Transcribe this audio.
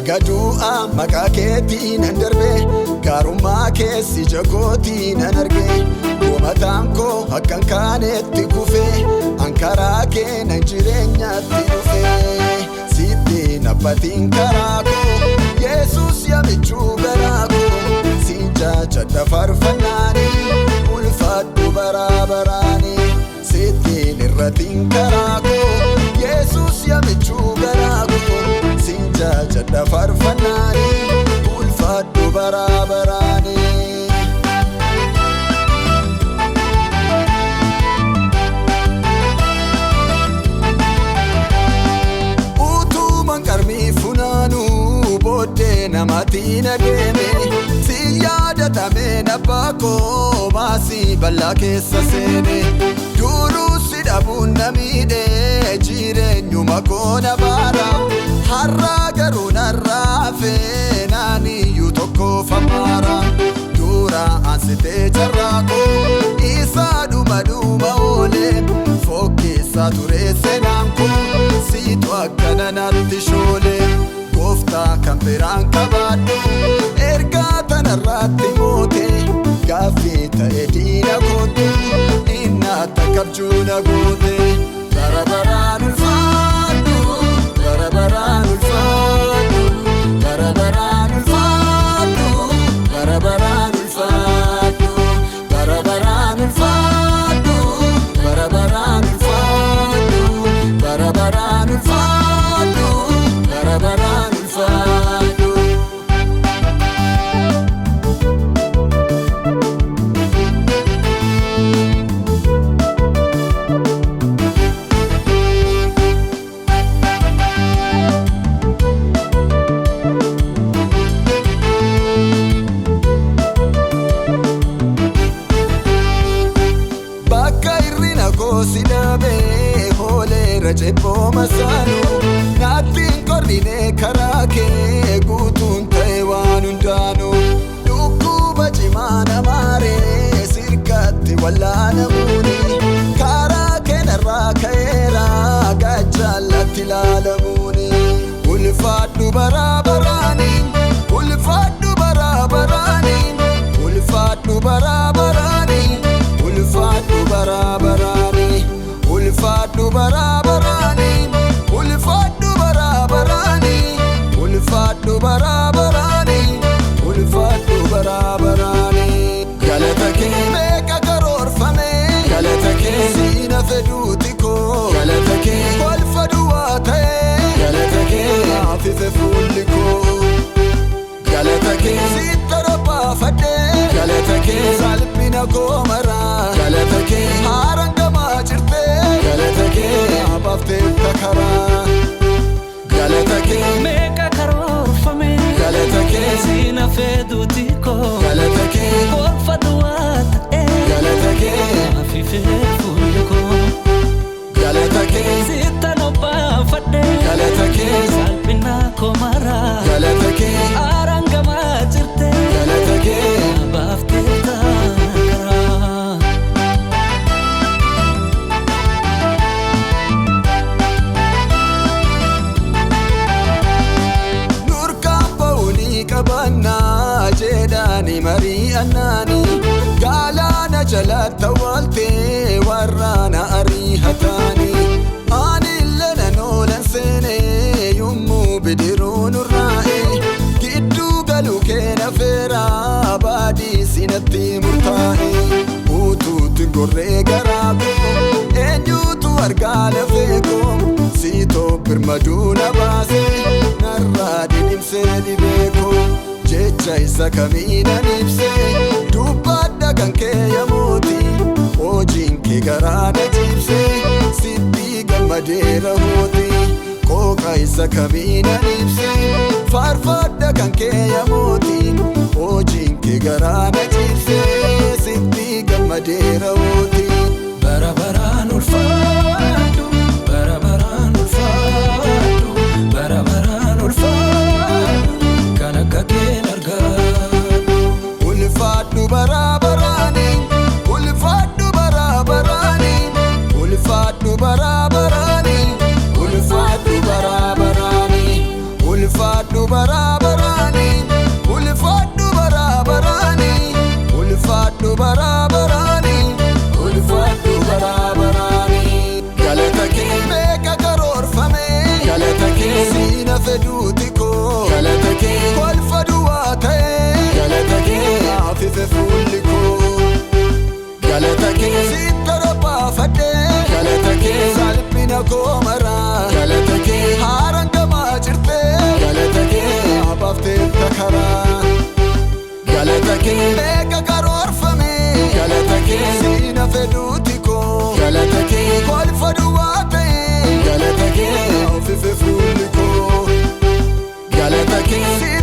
Gadu'a maqaa keetiin nan darbe gaarummaa keessi jagootii nan arge Goomataan koo akkan kaanetti kufe ankaraa kee nan jireenyaatti dhufe Sitti nabbatiin karaa koo Yesus yaamichuu garaa koo Siin jaajadha faarfannaanii ulfaadhu baraa baraanii Sitti nirratiin karaa koo Yesus yaamichuu garaa koo Siin jaajadha faarfannaanii ulfaadhu baraa baraanii Utuman qarmii funaanuu booddee namaatiin adeeme Si yaadatamee nabbaa koo maasii bal'aa keessa seene Duruu si dhabuun na miidhee jireenyuma koo na baara Har'a garuu narraa feenaaniyyuu tokko famaara Dura ansitee jarraa koo isaa dhuma oolee Fokkeessaa ture seenaan koo siitu akkana natti shoolee Gooftaa kan biraan qabaadhu ergaa tanarratti mootee Gaaffii ta'e diina goote inni akka kabjuu na goote Bara baraan ulfaadhu bara baraan ulfaadhu bara baraan ulfaadhu bara baraan ulfaadhu bara baraan ulfaadhu bara baraan ulfaadhu bara baraan ulfaadhu bara baraan ulfaadhu Si dhaabee hooleera cebboo masaanuu Naattiin qorrinee karaa kee guutuun ta'e waan hundaanuu Dhukkuba cimaa namaaree sirkatti wallaanamuuni Karaa keenarraa ka'eera gaachaalatti ilaalamuuni Ulfaadhu baraa baraanii ulfaadhu baraa baraanii ulfaadhu baraa baraanii ulfaadhu baraa baraanii ulfaadhu baraa baraanii ulfaadhu baraa baraanii ulfaadhu baraa baraanii ulfaadhu baraa baraanii Galata kee meeqa karoorfame galata kee siina fedhuuti koo galata kee kolfa duwwaa ta'e galata kee afife fuulli koo galata kee sitta robbaafadhe galata kee salphina koo maraa galata kee haarangamaa jirte galata kee abaafteetta karaa galata kee meeqa karoorfame galata kee siina fedhuuti koo galata kee kolfa duwwaa ta'e galata kee afife fuulli koo galata kee sitta robbaafadhe galata kee salphina koo maraa galata kee haarangamaa jirte galata kee abaafteetta karaa Nurkaan ba'uunii qabannaa jedhaanii marii annaanii Galaana jalatti awwaaltee warraana ariihataanii Ani illee nan oolan seenee yommuu bidiruu nurraa'e Gidduu galuu keena feeraa baadii sinatti murtaa'e Utuutti gorree garaa koo eenyuutu argaa lafee koo Siitoo birmaduu na baase narraa didhimsee dhibee koo Jecha isa kamiinan ibsee dubbadha kan kee yamootii Hojiin kee garaa na ciibsee sitti gammadeera hootii Qooqa isa kamiinan ibsee faarfadha kan kee yamootii Hojiin kee garaa na ciibsee sitti gammadeera hootii bara baraan ulfaadhu bara baraan ulfaadhu bara baraan ulfaadhu kan akka keen argaadhu ulfaadhu baraa baraanii ulfaadhu baraa baraanii ulfaadhu baraa baraanii ulfaadhu baraa baraanii ulfaadhu baraa kee siina fedhuuti koo galata kee kolfa duwwaa ta'e galata kee ofife fuulli koo galata kee